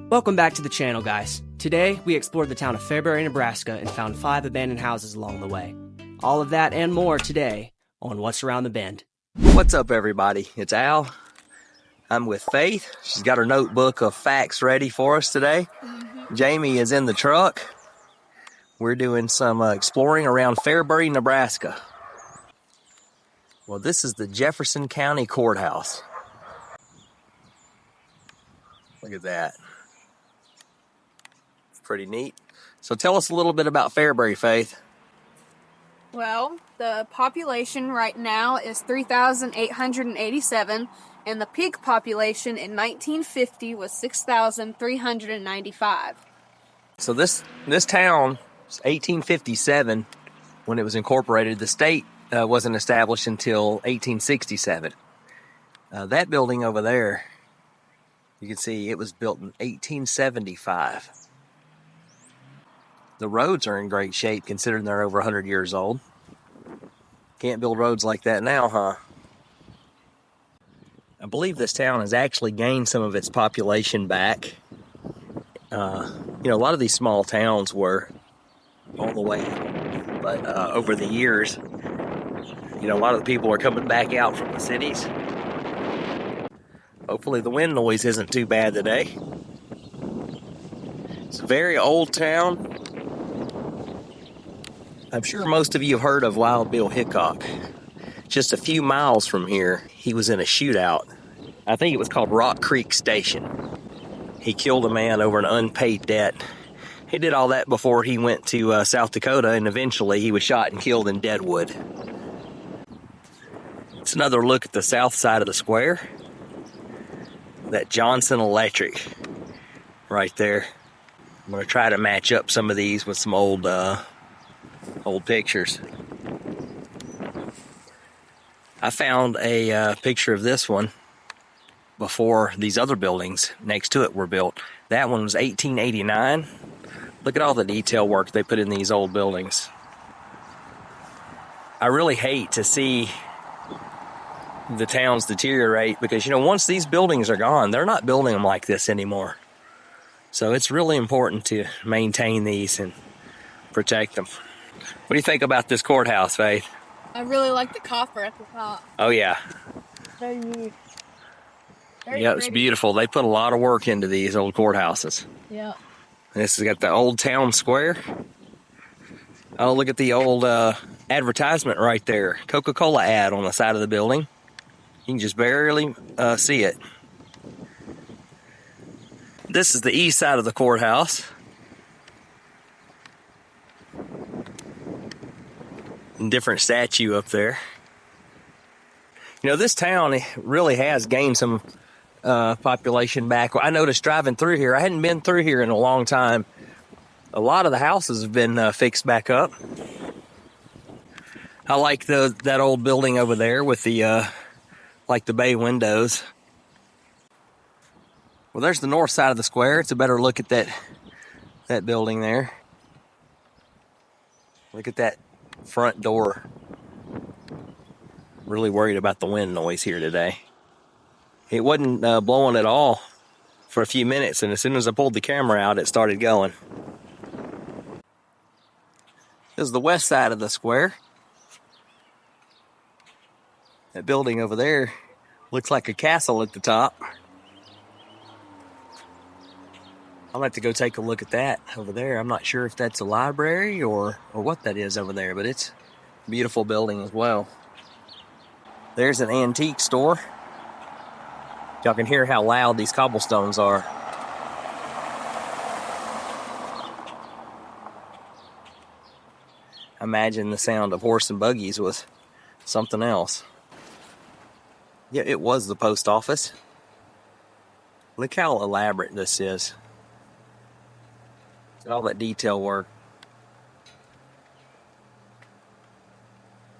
Welcome back to the channel, guys. Today, we explored the town of Fairbury, Nebraska, and found 5 abandoned houses along the way. All of that and more today on What's Around the Bend. What's up, everybody? It's Al. I'm with Faith. She's got her notebook of facts ready for us today. Jamie is in the truck. We're doing some exploring around Fairbury, Nebraska. Well, this is the Jefferson County Courthouse. Look at that. Pretty neat. So tell us a little bit about Fairbury, Faith. Well, the population right now is 3,887, and the peak population in 1950 was 6,395. So this town, 1857, when it was incorporated. The state wasn't established until 1867. That building over there, you can see it was built in 1875. The roads are in great shape considering they're over 100 years old. Can't build roads like that now, huh? I believe this town has actually gained some of its population back. A lot of these small towns were all the way, but over the years, a lot of the people are coming back out from the cities. Hopefully the wind noise isn't too bad today. It's a very old town. I'm sure most of you have heard of Wild Bill Hickok. Just a few miles from here, he was in a shootout. I think it was called Rock Creek Station. He killed a man over an unpaid debt. He did all that before he went to South Dakota, and eventually he was shot and killed in Deadwood. It's another look at the south side of the square. That Johnson Electric right there. I'm going to try to match up some of these with some old pictures. I found a picture of this one before these other buildings next to it were built. That one was 1889. Look at all the detail work they put in these old buildings. I really hate to see the towns deteriorate because, once these buildings are gone, they're not building them like this anymore. So it's really important to maintain these and protect them. What do you think about this courthouse, Faith? I really like the copper at the top. Oh, yeah. Very neat. Yeah, it's beautiful. They put a lot of work into these old courthouses. Yeah. This has got the old town square. Oh, look at the old advertisement right there. Coca-Cola ad on the side of the building. You can just barely see it. This is the east side of the courthouse. Different statue up there. This town really has gained some population back. I noticed driving through here, I hadn't been through here in a long time. A lot of the houses have been fixed back up. I like that old building over there with the the bay windows. Well, there's the north side of the square. It's a better look at that building there. Look at that front door. Really worried about the wind noise here today. It wasn't blowing at all for a few minutes, and as soon as I pulled the camera out, it started going. This is the west side of the square. That building over there looks like a castle at the top. I'll have to go take a look at that over there. I'm not sure if that's a library or what that is over there, but it's a beautiful building as well. There's an antique store. Y'all can hear how loud these cobblestones are. Imagine the sound of horse and buggies was something else. Yeah, it was the post office. Look how elaborate this is. All that detail work.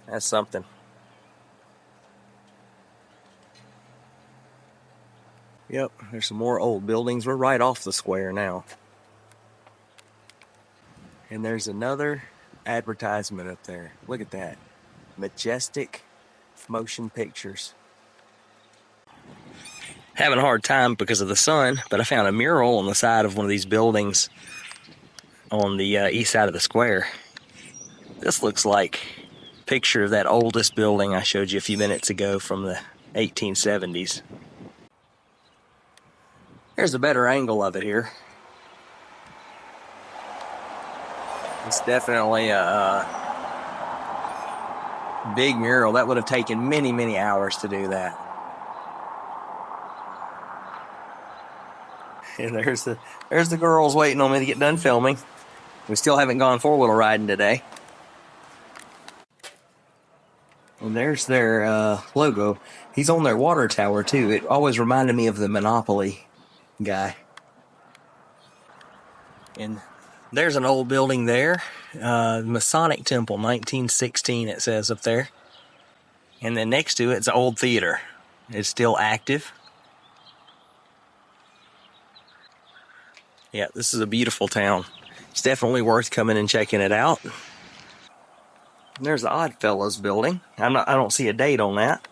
That's something. Yep, there's some more old buildings. We're right off the square now. And there's another advertisement up there. Look at that. Majestic Motion Pictures. having a hard time because of the sun, but I found a mural on the side of one of these buildings on the east side of the square. This looks like a picture of that oldest building I showed you a few minutes ago from the 1870s. There's a better angle of it here. It's definitely a big mural. That would have taken many, many hours to do that. And there's the girls waiting on me to get done filming. We still haven't gone four-wheeler riding today. And there's their logo. He's on their water tower too. It always reminded me of the Monopoly guy. And there's an old building there. Masonic Temple, 1916 it says up there. And then next to it's an old theater. It's still active. Yeah, this is a beautiful town. It's definitely worth coming and checking it out. And there's the Oddfellows building. I don't see a date on that.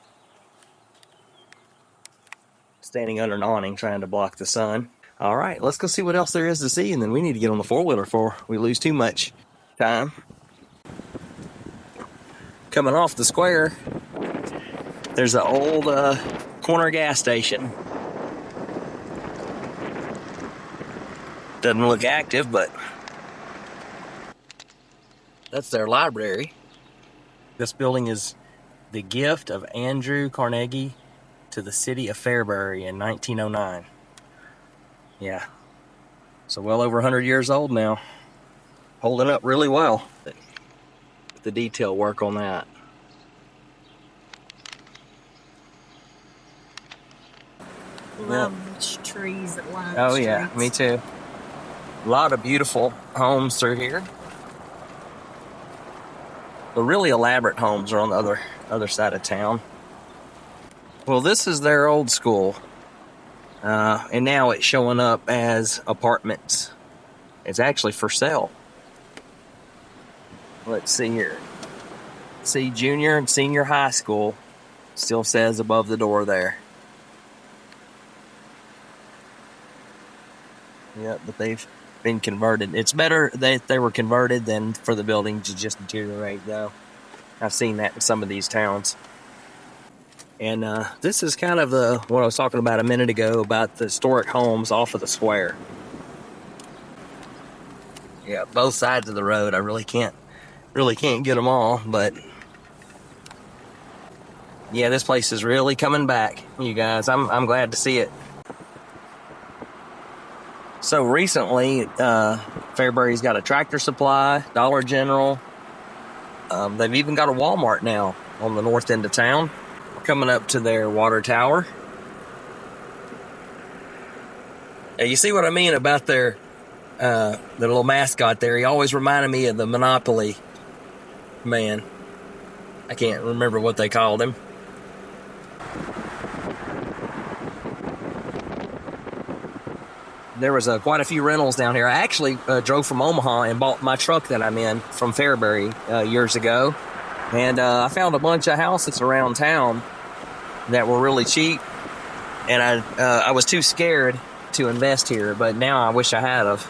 Standing under an awning trying to block the sun. All right, let's go see what else there is to see, and then we need to get on the four-wheeler before we lose too much time. Coming off the square, there's an old corner gas station. Doesn't look active, but that's their library. This building is the gift of Andrew Carnegie to the city of Fairbury in 1909. Yeah. So well over 100 years old now. Holding up really well. The detail work on that. Love the trees that line the Oh streets. yeah, me too. A lot of beautiful homes through here. The really elaborate homes are on the other side of town. Well, this is their old school. And now it's showing up as apartments. It's actually for sale. Let's see here. See, junior and senior high school still says above the door there. Yeah, but they've been converted. It's better that they were converted than for the building to just deteriorate, though. I've seen that in some of these towns. And this is kind of what I was talking about a minute ago about the historic homes off of the square. Yeah, both sides of the road. I really can't get them all, but yeah, this place is really coming back, you guys. I'm glad to see it. So recently, Fairbury's got a Tractor Supply, Dollar General. They've even got a Walmart now on the north end of town. Coming up to their water tower. You see what I mean about their the little mascot there? He always reminded me of the Monopoly man. I can't remember what they called him. There was quite a few rentals down here. I actually drove from Omaha and bought my truck that I'm in from Fairbury years ago. And I found a bunch of houses around town that were really cheap. And I was too scared to invest here, but now I wish I had of.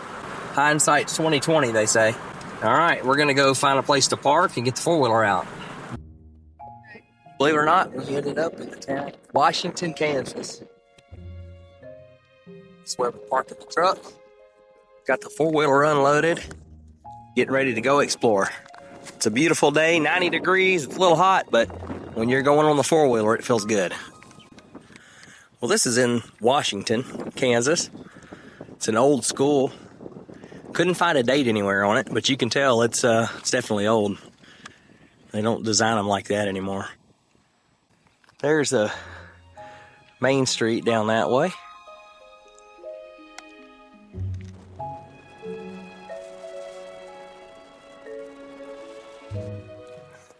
Hindsight's 2020, they say. All right, we're going to go find a place to park and get the four-wheeler out. Believe it or not, we ended up in the town of Washington, Kansas. That's where we parked the truck. Got the four-wheeler unloaded. Getting ready to go explore. It's a beautiful day, 90 degrees. It's a little hot, but when you're going on the four-wheeler, it feels good. Well, this is in Washington, Kansas. It's an old school. Couldn't find a date anywhere on it, but you can tell it's definitely old. They don't design them like that anymore. There's a main street down that way.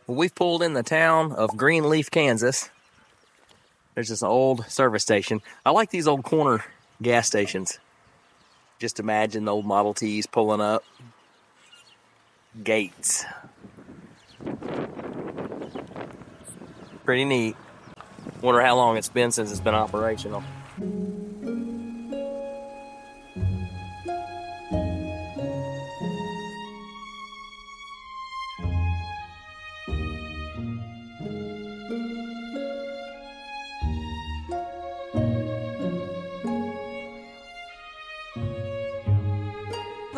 Well, we've pulled in the town of Greenleaf, Kansas. There's this old service station. I like these old corner gas stations. Just imagine the old Model Ts pulling up. Gates. Pretty neat. Wonder how long it's been since it's been operational.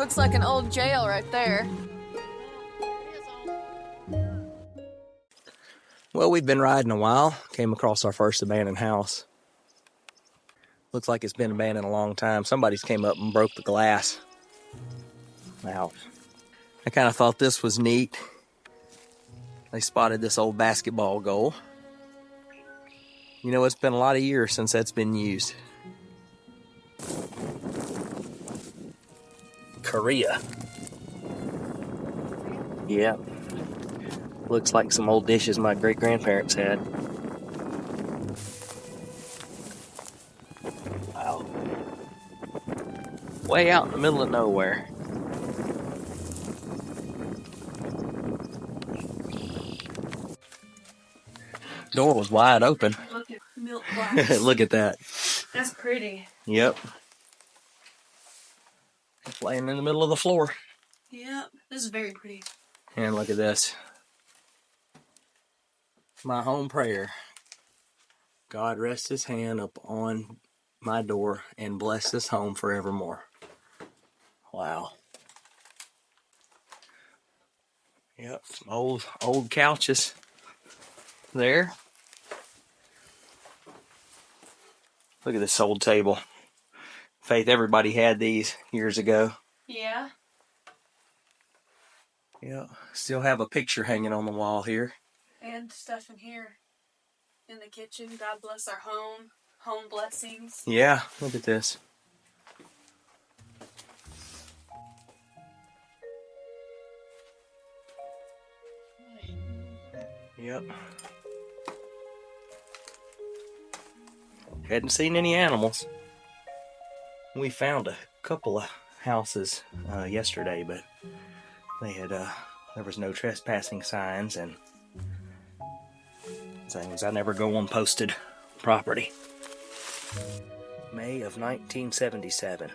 Looks like an old jail right there. Well, we've been riding a while. Came across our first abandoned house. Looks like it's been abandoned a long time. Somebody's came up and broke the glass. Wow. I kind of thought this was neat. They spotted this old basketball goal. You know, it's been a lot of years since that's been used. Korea. Yeah. Looks like some old dishes my great-grandparents had. Wow. Way out in the middle of nowhere. Door was wide open. Look at milk glass. Look at that. That's pretty. Yep. It's laying in the middle of the floor. Yep, this is very pretty. And look at this. My home prayer. God rest his hand upon my door and bless this home forevermore. Wow. Yep, some old couches there. Look at this old table. Faith, everybody had these years ago. Yeah. Yeah, still have a picture hanging on the wall here. And stuff in here. In the kitchen. God bless our home. Home blessings. Yeah, look at this. Yep. Hadn't seen any animals. We found a couple of houses yesterday, but they had there was no trespassing signs and things. I never go on posted property. May of 1977.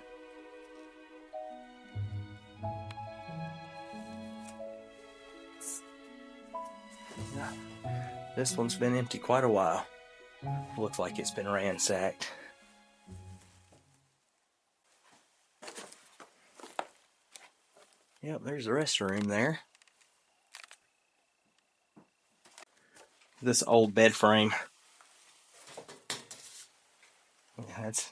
This one's been empty quite a while. Looks like it's been ransacked. Yep, there's the restroom there. This old bed frame. That's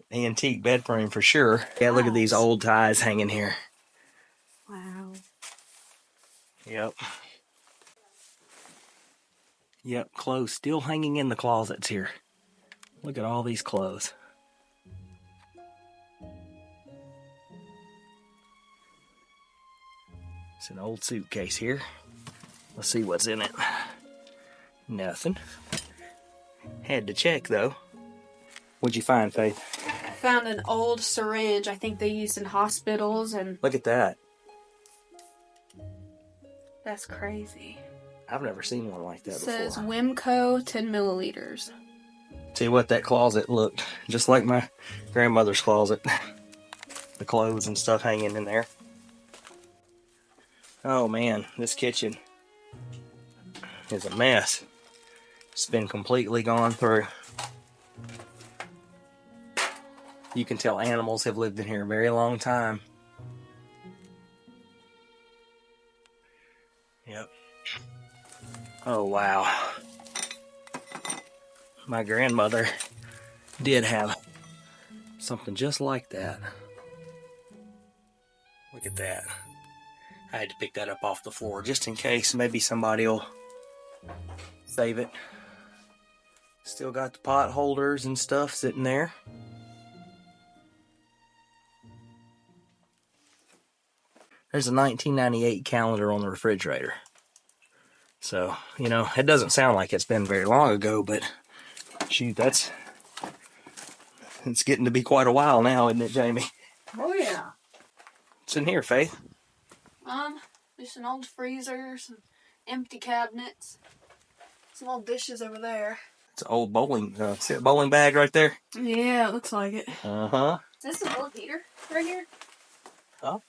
antique bed frame for sure. Yeah, look at these old ties hanging here. Wow. Yep. Yep, clothes still hanging in the closets here. Look at all these clothes. It's an old suitcase here. Let's see what's in it. Nothing. Had to check though. What'd you find, Faith? I found an old syringe. I think they used in hospitals and... Look at that. That's crazy. I've never seen one like that It says before. Wimco 10 milliliters. See what, that closet looked just like my grandmother's closet. The clothes and stuff hanging in there. Oh man, this kitchen is a mess. It's been completely gone through. You can tell animals have lived in here a very long time. Yep. Oh wow. My grandmother did have something just like that. Look at that. I had to pick that up off the floor just in case maybe somebody will save it. Still got the pot holders and stuff sitting there. There's a 1998 calendar on the refrigerator. So, you know, it doesn't sound like it's been very long ago, but shoot, it's getting to be quite a while now, isn't it, Jamie? Oh yeah. What's in here, Faith? Just an old freezer, some empty cabinets, some old dishes over there. It's an old bowling, see a bowling bag right there? Yeah, it looks like it. Uh-huh. Is this an old heater right here? Oh.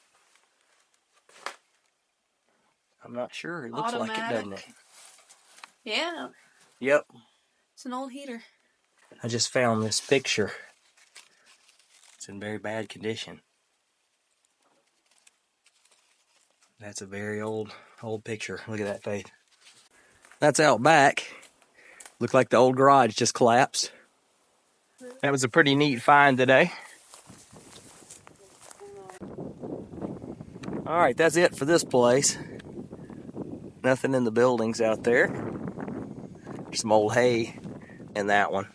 I'm not sure. It looks Automatic. like it, doesn't it? Yeah, Yep. it's an old heater. I just found this picture. It's in very bad condition. That's a very old picture. Look at that, Faith. That's out back. Looked like the old garage just collapsed. That was a pretty neat find today. All right, that's it for this place. Nothing in the buildings out there. Some old hay in that one.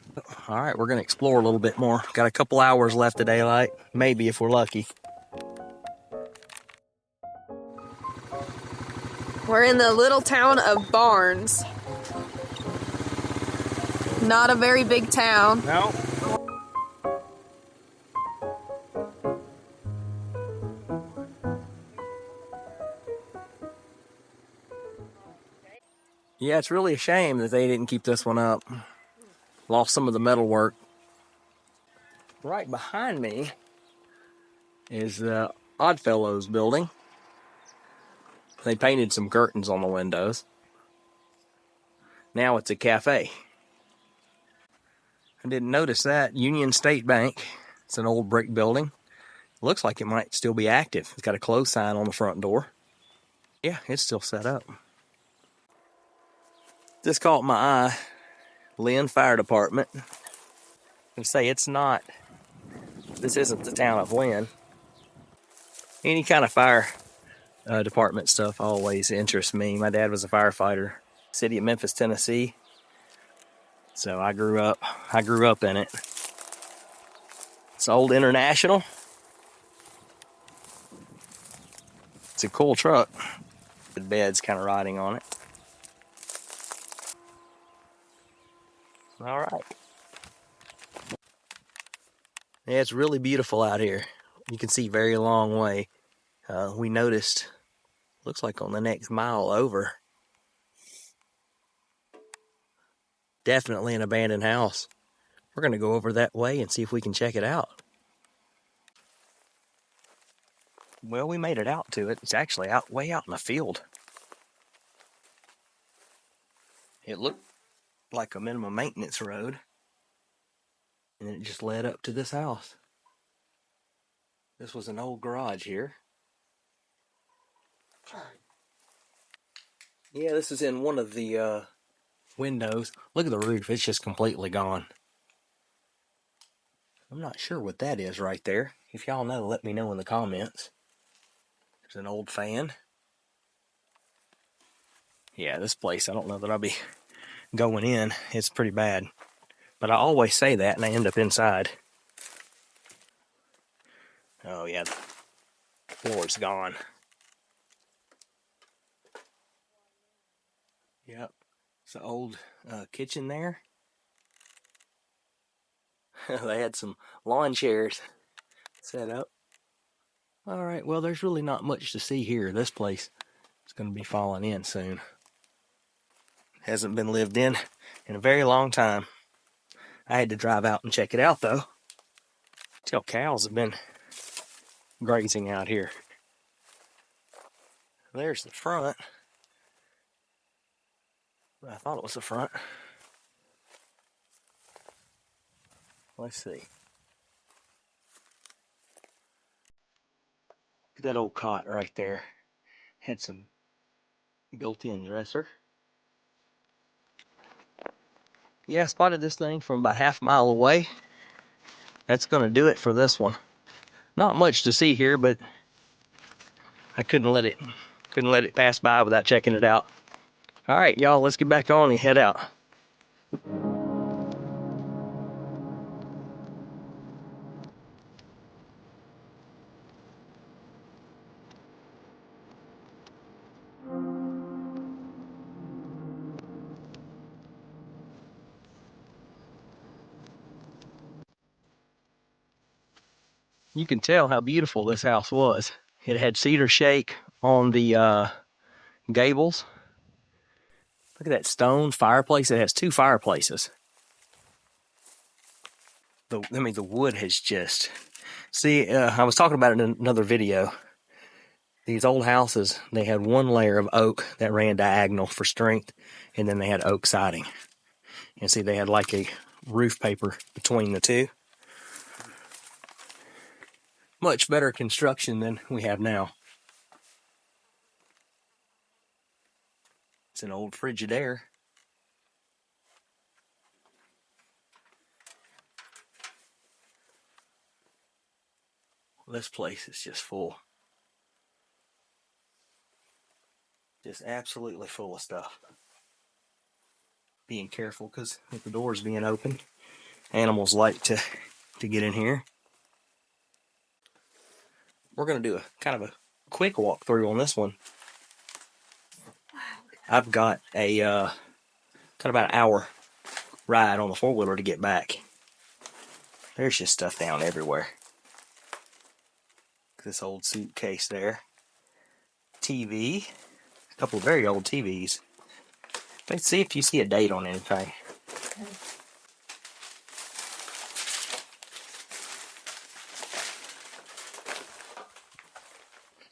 All right, we're gonna explore a little bit more. Got a couple hours left of daylight, maybe if we're lucky. We're in the little town of Barnes. Not a very big town. No. Yeah, it's really a shame that they didn't keep this one up. Lost some of the metal work. Right behind me is the Oddfellows building. They painted some curtains on the windows. Now it's a cafe. I didn't notice that. Union State Bank. It's an old brick building. Looks like it might still be active. It's got a close sign on the front door. Yeah, it's still set up. This caught my eye. Lynn Fire Department. I say it's not. This isn't the town of Lynn. Any kind of fire department stuff always interests me. My dad was a firefighter, city of Memphis, Tennessee. So I grew up in it. It's Old International. It's a cool truck. The bed's kind of riding on it. All right. Yeah, it's really beautiful out here. You can see very long way. We noticed, looks like on the next mile over, definitely an abandoned house. We're going to go over that way and see if we can check it out. Well, we made it out to it. It's actually way out in the field. It looked like a minimum maintenance road, and then it just led up to this house. This was an old garage here. Yeah, this is in one of the windows. Look at the roof. It's just completely gone. I'm not sure what that is right there. If y'all know, let me know in the comments. There's an old fan. Yeah, this place, I don't know that I'll be going in. It's pretty bad. But I always say that and I end up inside. Oh yeah, the floor's gone. Yep, it's an old kitchen there. They had some lawn chairs set up. All right, well, there's really not much to see here. This place is going to be falling in soon. Hasn't been lived in a very long time. I had to drive out and check it out, though. Tell cows have been grazing out here. There's the front. I thought it was the front. Let's see. Look at that old cot right there. Had some built-in dresser. Yeah, I spotted this thing from about half a mile away. That's going to do it for this one. Not much to see here, but I couldn't let it pass by without checking it out. All right, y'all, let's get back on and head out. You can tell how beautiful this house was. It had cedar shake on the gables. Look at that stone fireplace. It has two fireplaces. The wood has just... See, I was talking about it in another video. These old houses, they had one layer of oak that ran diagonal for strength, and then they had oak siding. And see, they had like a roof paper between the two. Much better construction than we have now. It's an old Frigidaire. This place is just full. Just absolutely full of stuff. Being careful because with the doors being open, animals like to get in here. We're going to do a kind of a quick walkthrough on this one. I've got a kind of about an hour ride on the four-wheeler to get back. There's just stuff down everywhere. This old suitcase there. TV. A couple of very old TVs. Let's see if you see a date on anything.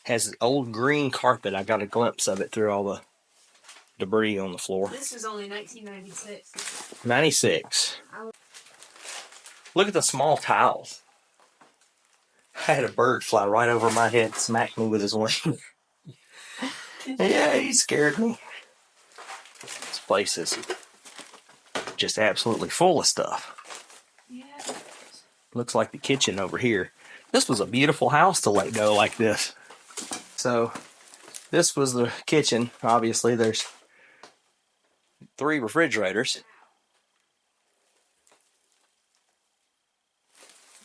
Has old green carpet. I got a glimpse of it through all the debris on the floor. This is only 1996. 96. Look at the small tiles. I had a bird fly right over my head, smack me with his wing. Yeah, he scared me. This place is just absolutely full of stuff. Yeah. Looks like the kitchen over here. This was a beautiful house to let go like this. So, this was the kitchen. Obviously, there's 3 refrigerators.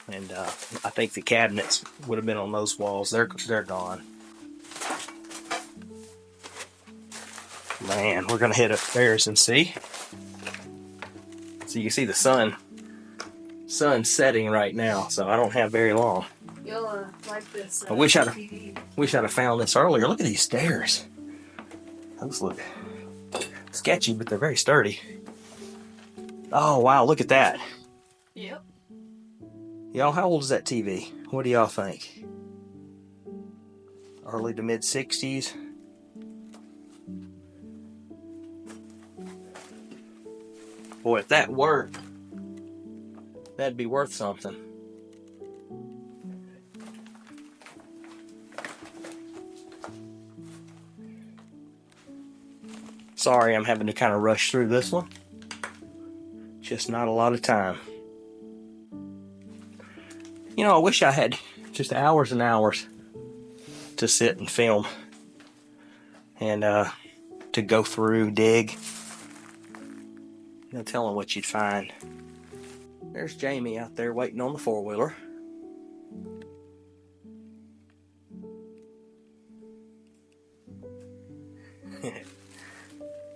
And I think the cabinets would have been on those walls. They're gone. Man, we're gonna head upstairs and see. So you can see the sun setting right now. So I don't have very long. You'll like this. I wish I'd have found this earlier. Look at these stairs. Those look sketchy, but they're very sturdy. Oh wow, look at that. Yep. Y'all, how old is that TV? What do y'all think? Early to mid 60s. Boy, if that worked, that'd be worth something. Sorry, I'm having to kind of rush through this one. Just not a lot of time. You know, I wish I had just hours and hours to sit and film and to go through, dig. No telling what you'd find. There's Jamie out there waiting on the four-wheeler.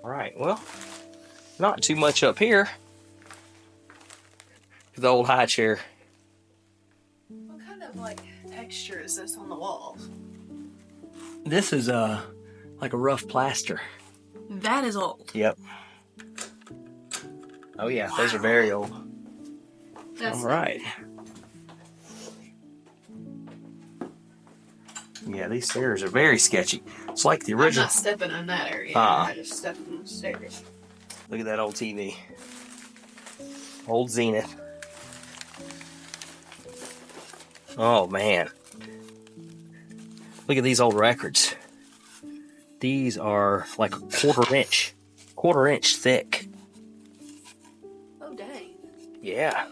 Alright, well, not too much up here. The old high chair. What kind of like texture is this on the walls? This is like a rough plaster. That is old. Yep. Oh yeah, those are very old. That's Alright. Yeah, these stairs are very sketchy. It's like the I'm original. not stepping on that area. Ah. I just stepped on the stairs. Look at that old TV. Old Zenith. Oh man. Look at these old records. These are like a quarter inch thick. Oh dang. Yeah.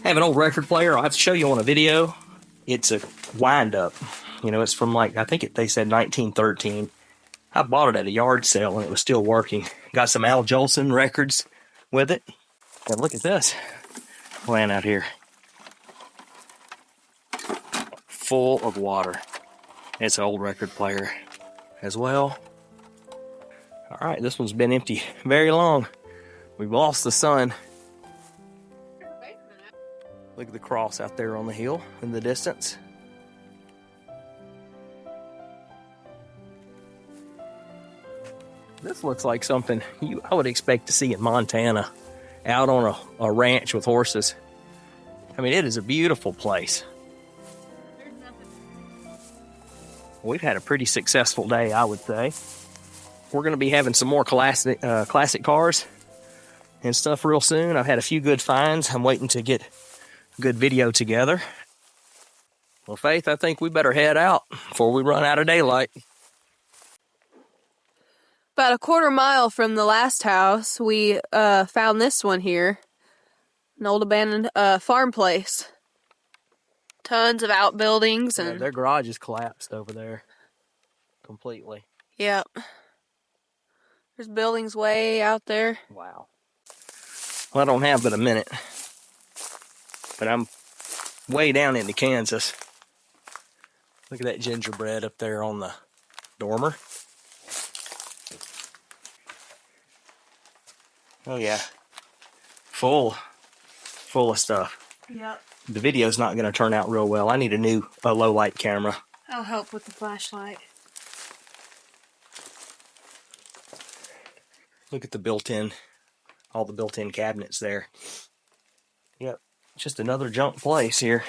I have an old record player. I'll have to show you on a video. It's a wind up. You know, it's from like, I think they said 1913. I bought it at a yard sale and it was still working. Got some Al Jolson records with it. And look at this. Land out here. Full of water. It's an old record player as well. Alright, this one's been empty very long. We've lost the sun. Look at the cross out there on the hill in the distance. This looks like something I would expect to see in Montana, out on a ranch with horses. I mean, it is a beautiful place. We've had a pretty successful day, I would say. We're going to be having some more classic cars and stuff real soon. I've had a few good finds. I'm waiting to get a good video together. Well, Faith, I think we better head out before we run out of daylight. About a quarter mile from the last house, we found this one here. An old abandoned farm place. Tons of outbuildings and... their garage is collapsed over there. Completely. Yep. There's buildings way out there. Wow. Well, I don't have but a minute. But I'm way down into Kansas. Look at that gingerbread up there on the dormer. Oh yeah. Full of stuff. Yep. The video's not going to turn out real well. I need a low light camera. I'll help with the flashlight. Look at all the built-in cabinets there. Yep, just another junk place here.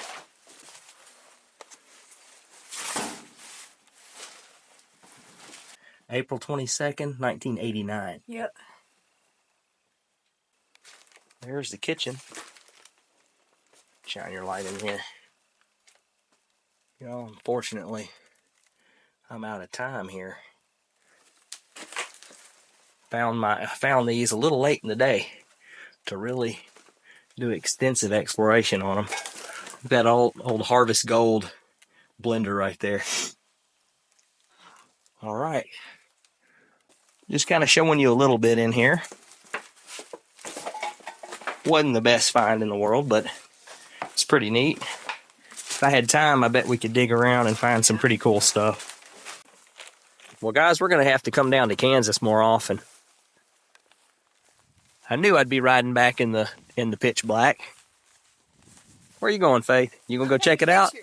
April 22nd, 1989. Yep. There's the kitchen. Shine your light in here. You know, unfortunately, I'm out of time here. I found these a little late in the day to really do extensive exploration on them. That old Harvest Gold blender right there. All right. Just kind of showing you a little bit in here. Wasn't the best find in the world, but it's pretty neat. If I had time, I bet we could dig around and find some pretty cool stuff. Well, guys, we're going to have to come down to Kansas more often. I knew I'd be riding back in the pitch black. Where are you going, Faith? You gonna go check it out?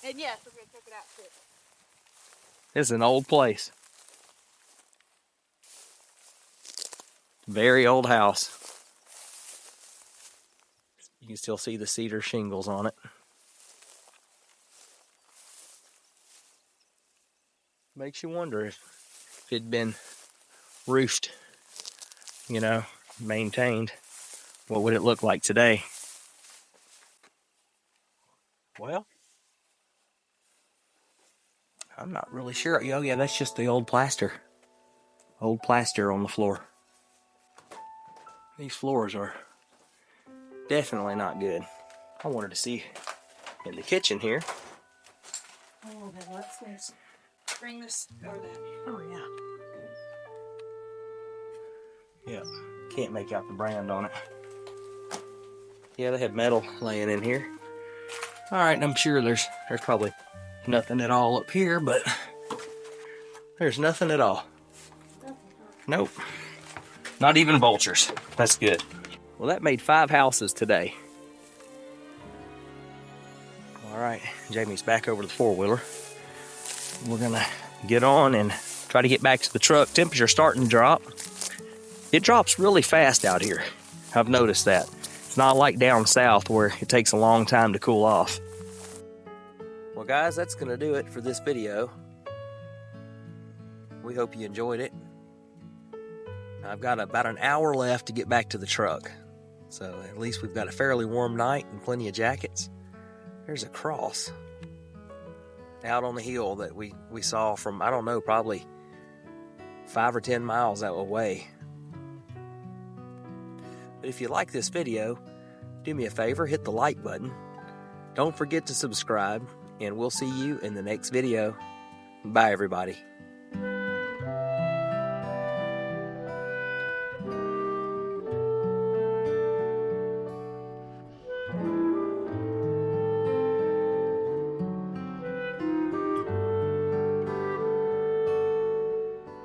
And yes, we're gonna check it out too. This is an old place. Very old house. You can still see the cedar shingles on it. Makes you wonder if it'd been roofed, you know, maintained, what would it look like today? Well, I'm not really sure. Oh yeah, that's just the old plaster. Old plaster on the floor. These floors are definitely not good. I wanted to see in the kitchen here. Oh, then let's bring this over there. Oh, yeah. Yeah, can't make out the brand on it. Yeah, they have metal laying in here. All right, and I'm sure there's probably nothing at all up here, but there's nothing at all. Nope. Not even vultures. That's good. Well, that made 5 houses today. All right, Jamie's back over to the 4-wheeler. We're gonna get on and try to get back to the truck. Temperature's starting to drop. It drops really fast out here. I've noticed that. It's not like down south where it takes a long time to cool off. Well, guys, that's going to do it for this video. We hope you enjoyed it. I've got about an hour left to get back to the truck. So at least we've got a fairly warm night and plenty of jackets. There's a cross out on the hill that we saw from, I don't know, probably 5 or 10 miles that away. But if you like this video, do me a favor, hit the like button. Don't forget to subscribe, and we'll see you in the next video. Bye, everybody.